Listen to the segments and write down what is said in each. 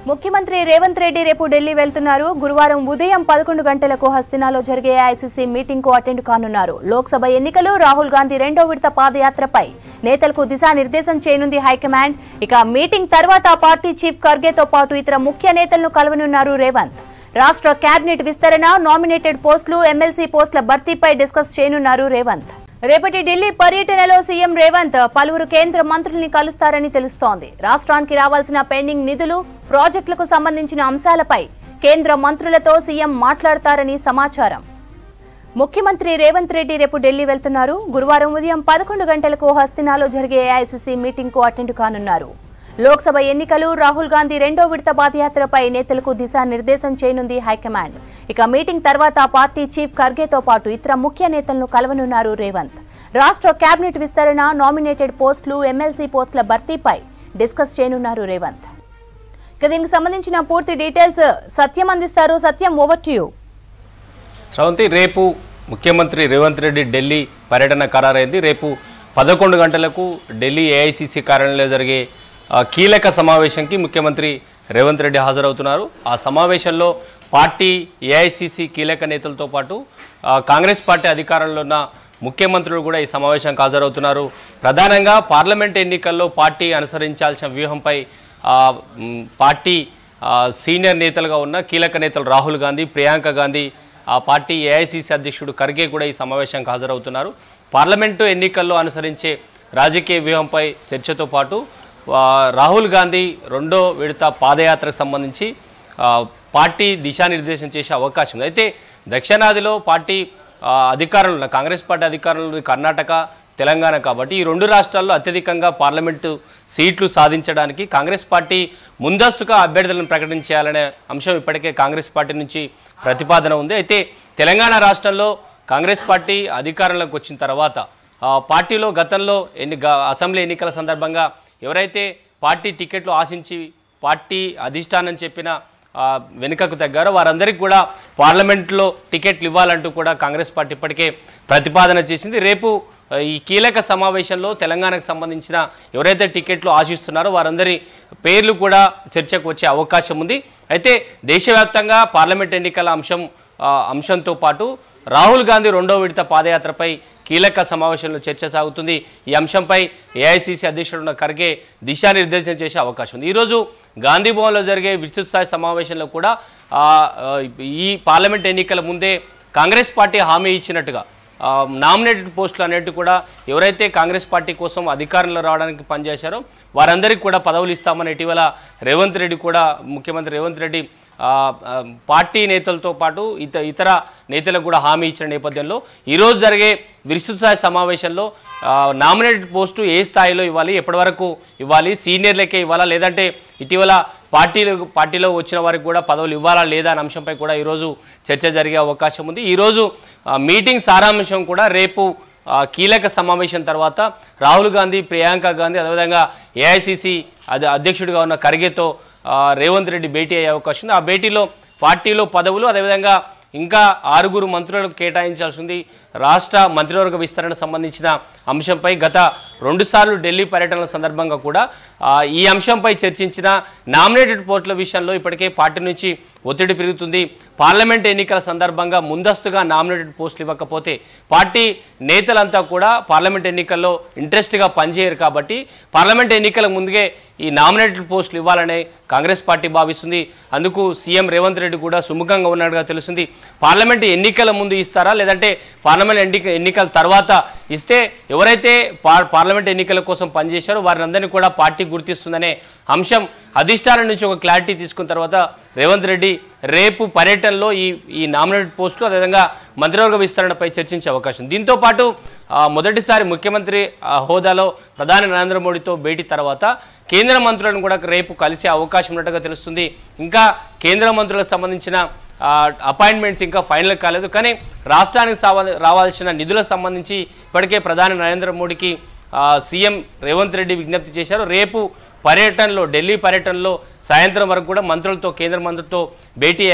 ముఖ్యమంత్రి రేవంత్ రెడ్డి రేపు ఢిల్లీ వెళ్తున్నారు. గురువారం ఉదయం 11 గంటలకు హస్తినాలో జరిగే ఐసీసీ మీటింగ్ కు అటెండ్ కానున్నారు. లోక్సభ ఎన్నికలు, రాహుల్ గాంధీ రెండో విడత పాదయాత్రపై నేతలకు దిశానిర్దేశం చేయనుంది హైకమాండ్. ఇక మీటింగ్ తర్వాత పార్టీ చీఫ్ ఖర్గేతో పాటు ఇతర ముఖ్య నేతలను కలవనున్నారు రేవంత్. రాష్ట్ర కేబినెట్ విస్తరణ, నామినేటెడ్ పోస్టులు, ఎమ్మెల్సీ పోస్టుల భర్తీపై డిస్కస్ చేయనున్నారు రేవంత్. రేపటి ఢిల్లీ పర్యటనలో సీఎం రేవంత్ పలువురు కేంద్ర మంత్రుల్ని కలుస్తారని తెలుస్తోంది. రాష్ట్రానికి రావాల్సిన పెండింగ్ నిధులు, ప్రాజెక్టులకు సంబంధించిన అంశాలపై కేంద్ర మంత్రులతో సీఎం మాట్లాడతారని సమాచారం. ముఖ్యమంత్రి రేవంత్ రెడ్డి రేపు ఢిల్లీ వెళ్తున్నారు. గురువారం ఉదయం 11 గంటలకు హస్తినాలో జరిగే ఏఐసీసీ మీటింగ్ కు అటెండ్ కానున్నారు. లోక్సభ ఎన్నికలు, రాహుల్ గాంధీ రెండో విడత పాదయాత్రపై నేతలకు దిశానిర్దేశం చేయనుంది హైకమాండ్. ఇక మీటింగ్ తర్వాత పార్టీ చీఫ్ ఖర్గేతో పాటు ఇతర ముఖ్య నేతలను కలవనున్నారు రేవంత్. రాష్ట్ర కేబినెట్ విస్తరణ, నామినేటెడ్ పోస్టులు, ఎమ్మెల్సీ పోస్టుల భర్తీపై డిస్కస్ చేయనున్నారు రేవంత్. ఇక దీనికి సంబంధించిన పూర్తి డీటెయిల్స్ సత్యం అందిస్తారు. సత్యం, ఓవర్ టు యు. శ్రవంతి, రేపు ముఖ్యమంత్రి రేవంత్ రెడ్డి ఢిల్లీ పర్యటన ఖరారైంది. రేపు 11 గంటలకు ఢిల్లీ ఏఐసీసీ కార్యాలయంలో జరిగే కీలక సమావేశానికి ముఖ్యమంత్రి రేవంత్ రెడ్డి హాజరవుతున్నారు. ఆ సమావేశంలో పార్టీ, ఏఐసీసీ కీలక నేతలతో పాటు కాంగ్రెస్ పార్టీ అధికారంలో ఉన్న ముఖ్యమంత్రులు కూడా ఈ సమావేశానికి హాజరవుతున్నారు. ప్రధానంగా పార్లమెంట్ ఎన్నికల్లో పార్టీ అనుసరించాల్సిన వ్యూహంపై పార్టీ సీనియర్ నేతలుగా ఉన్న కీలక నేతలు రాహుల్ గాంధీ, ప్రియాంక గాంధీ, ఆ పార్టీ ఏఐసీసీ అధ్యక్షుడు ఖర్గే కూడా ఈ సమావేశానికి హాజరవుతున్నారు. పార్లమెంటు ఎన్నికల్లో అనుసరించే రాజకీయ వ్యూహంపై చర్చతో పాటు రాహుల్ గాంధీ రెండో విడత పాదయాత్రకు సంబంధించి పార్టీ దిశానిర్దేశం చేసే అవకాశం ఉంది. అయితే దక్షిణాదిలో పార్టీ అధికారంలో, కాంగ్రెస్ పార్టీ అధికారంలో కర్ణాటక, తెలంగాణ కాబట్టి ఈ రెండు రాష్ట్రాల్లో అత్యధికంగా పార్లమెంటు సీట్లు సాధించడానికి కాంగ్రెస్ పార్టీ ముందస్తుగా అభ్యర్థులను ప్రకటించాలనే అంశం ఇప్పటికే కాంగ్రెస్ పార్టీ నుంచి ప్రతిపాదన ఉంది. అయితే తెలంగాణ రాష్ట్రంలో కాంగ్రెస్ పార్టీ అధికారంలోకి వచ్చిన తర్వాత పార్టీలో గతంలో అసెంబ్లీ ఎన్నికల సందర్భంగా ఎవరైతే పార్టీ టికెట్లు ఆశించి పార్టీ అధిష్టానం చెప్పిన వెనుకకు తగ్గారో వారందరికీ కూడా పార్లమెంట్లో టికెట్లు ఇవ్వాలంటూ కూడా కాంగ్రెస్ పార్టీ ఇప్పటికే ప్రతిపాదన చేసింది. రేపు ఈ కీలక సమావేశంలో తెలంగాణకు సంబంధించిన ఎవరైతే టికెట్లు ఆశిస్తున్నారో వారందరి పేర్లు కూడా చర్చకు వచ్చే అవకాశం ఉంది. అయితే దేశవ్యాప్తంగా పార్లమెంట్ ఎన్నికల అంశంతో పాటు రాహుల్ గాంధీ రెండో విడత పాదయాత్రపై కీలక సమావేశంలో చర్చ సాగుతుంది. ఈ అంశంపై ఏఐసీసీ అధ్యక్షుడు ఖర్గే దిశానిర్దేశం చేసే అవకాశం ఉంది. ఈరోజు గాంధీ భవన్లో జరిగే విస్తృత స్థాయి సమావేశంలో కూడా ఈ పార్లమెంట్ ఎన్నికల ముందే కాంగ్రెస్ పార్టీ హామీ ఇచ్చినట్టుగా నామినేటెడ్ పోస్టులు అనేవి కూడా ఎవరైతే కాంగ్రెస్ పార్టీ కోసం అధికారంలో రావడానికి పనిచేశారో వారందరికీ కూడా పదవులు ఇస్తామని ఇటీవల ముఖ్యమంత్రి రేవంత్ రెడ్డి పార్టీ నేతలతో పాటు ఇతర నేతలకు కూడా హామీ ఇచ్చిన నేపథ్యంలో ఈరోజు జరిగే విస్తృత స్థాయి సమావేశంలో నామినేటెడ్ పోస్టు ఏ స్థాయిలో ఇవ్వాలి, ఎప్పటి వరకు ఇవ్వాలి, సీనియర్లకే ఇవ్వాలా, లేదంటే ఇటీవల పార్టీలో వచ్చిన వారికి కూడా పదవులు ఇవ్వాలా లేదా అనే అంశంపై కూడా ఈరోజు చర్చ జరిగే అవకాశం ఉంది. ఈరోజు మీటింగ్ సారాంశం కూడా రేపు కీలక సమావేశం తర్వాత రాహుల్ గాంధీ, ప్రియాంక గాంధీ, అదేవిధంగా ఏఐసీసీ అధ్యక్షుడిగా ఉన్న ఖర్గేతో రేవంత్ రెడ్డి భేటీ అయ్యే అవకాశం ఉంది. ఆ భేటీలో పార్టీలో పదవులు, అదేవిధంగా ఇంకా 6 మంత్రులకు కేటాయించాల్సి ఉంది. రాష్ట్ర మంత్రివర్గ విస్తరణ సంబంధించిన అంశంపై గత 2 సార్లు ఢిల్లీ పర్యటనల సందర్భంగా కూడా ఈ అంశంపై చర్చించిన నామినేటెడ్ పోస్టుల విషయంలో ఇప్పటికే పార్టీ నుంచి ఒత్తిడి పెరుగుతుంది. పార్లమెంట్ ఎన్నికల సందర్భంగా ముందస్తుగా నామినేటెడ్ పోస్టులు ఇవ్వకపోతే పార్టీ నేతలంతా కూడా పార్లమెంట్ ఎన్నికల్లో ఇంట్రెస్ట్గా పనిచేయరు కాబట్టి పార్లమెంట్ ఎన్నికల ముందుగా ఈ నామినేటెడ్ పోస్టులు ఇవ్వాలనే కాంగ్రెస్ పార్టీ భావిస్తుంది. అందుకు సీఎం రేవంత్ రెడ్డి కూడా సుముఖంగా ఉన్నట్టుగా తెలుస్తుంది. పార్లమెంట్ ఎన్నికల ముందు ఇస్తారా, లేదంటే పార్లమెంట్ ఎన్నికల తర్వాత ఇస్తే ఎవరైతే పార్లమెంట్ ఎన్నికల కోసం పనిచేశారో వారిని అందరినీ కూడా పార్టీ గుర్తిస్తుందనే అంశం అధిష్టానం నుంచి ఒక క్లారిటీ తీసుకున్న తర్వాత రేవంత్ రెడ్డి రేపు పర్యటనలో ఈ నామినేటెడ్ పోస్టులు, అదేవిధంగా మంత్రివర్గ విస్తరణపై చర్చించే అవకాశం. దీంతో పాటు మొదటిసారి ముఖ్యమంత్రి హోదాలో ప్రధాని నరేంద్ర మోడీతో భేటీ తర్వాత కేంద్ర మంత్రులను కూడా రేపు కలిసే అవకాశం ఉన్నట్టుగా తెలుస్తుంది. ఇంకా కేంద్ర మంత్రులకు సంబంధించిన అపాయింట్మెంట్స్ ఇంకా ఫైనల్ కాలేదు. కానీ రాష్ట్రానికి రావాల్సిన నిధులకు సంబంధించి ఇప్పటికే ప్రధాని నరేంద్ర మోడీకి సీఎం రేవంత్ రెడ్డి విజ్ఞప్తి చేశారు. రేపు ఢిల్లీ పర్యటనలో సాయంత్రం వరకు కూడా కేంద్ర మంత్రులతో భేటీ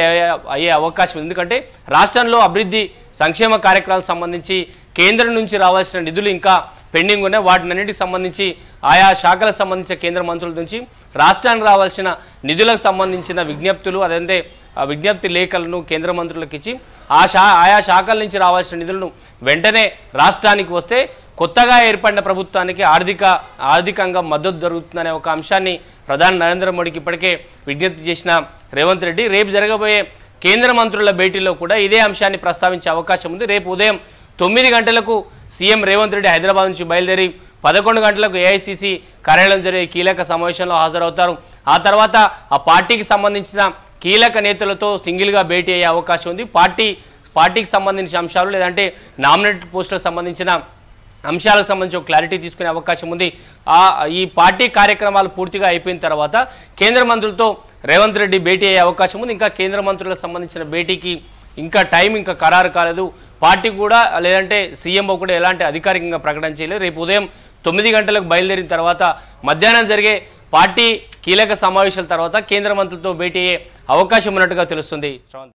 అయ్యే అవకాశం ఉంది. ఎందుకంటే రాష్ట్రంలో అభివృద్ధి సంక్షేమ కార్యక్రమాలకు సంబంధించి కేంద్రం నుంచి రావాల్సిన నిధులు ఇంకా పెండింగ్ ఉన్నాయి. వాటినన్నిటికి సంబంధించి ఆయా శాఖలకు సంబంధించిన కేంద్ర మంత్రుల నుంచి రాష్ట్రానికి రావాల్సిన నిధులకు సంబంధించిన విజ్ఞప్తులు అదంటే విజ్ఞప్తి లేఖలను కేంద్ర మంత్రులకు ఇచ్చి ఆయా శాఖల నుంచి రావాల్సిన నిధులను వెంటనే రాష్ట్రానికి వస్తే కొత్తగా ఏర్పడిన ప్రభుత్వానికి ఆర్థికంగా మద్దతు దొరుకుతుందనే ఒక అంశాన్ని ప్రధాని నరేంద్ర మోడీకి ఇప్పటికే విజ్ఞప్తి చేసిన రేవంత్ రెడ్డి రేపు జరగబోయే కేంద్ర మంత్రుల భేటీలో కూడా ఇదే అంశాన్ని ప్రస్తావించే అవకాశం ఉంది. రేపు ఉదయం 9 గంటలకు సీఎం రేవంత్ రెడ్డి హైదరాబాద్ నుంచి బయలుదేరి 11 గంటలకు ఏఐసీసీ కార్యాలయం జరిగే కీలక సమావేశంలో హాజరవుతారు. ఆ తర్వాత ఆ పార్టీకి సంబంధించిన కీలక నేతలతో సింగిల్గా భేటీ అయ్యే అవకాశం ఉంది. పార్టీకి సంబంధించిన అంశాలు లేదంటే నామినేటెడ్ పోస్టులకు సంబంధించిన అంశాలకు సంబంధించి క్లారిటీ తీసుకునే అవకాశం ఉంది. ఈ పార్టీ కార్యక్రమాలు పూర్తిగా అయిపోయిన తర్వాత కేంద్ర మంత్రులతో రేవంత్ రెడ్డి భేటీ అయ్యే అవకాశం ఉంది. ఇంకా కేంద్ర మంత్రులకు సంబంధించిన భేటీకి ఇంకా టైం ఖరారు కాలేదు. పార్టీ కూడా లేదంటే సీఎంఓ కూడా ఎలాంటి అధికారికంగా ప్రకటన చేయలేదు. రేపు ఉదయం 9 గంటలకు బయలుదేరిన తర్వాత మధ్యాహ్నం జరిగే పార్టీ కీలక సమావేశాల తర్వాత కేంద్ర మంత్రులతో భేటీ అయ్యే అవకాశం ఉన్నట్టుగా తెలుస్తుంది.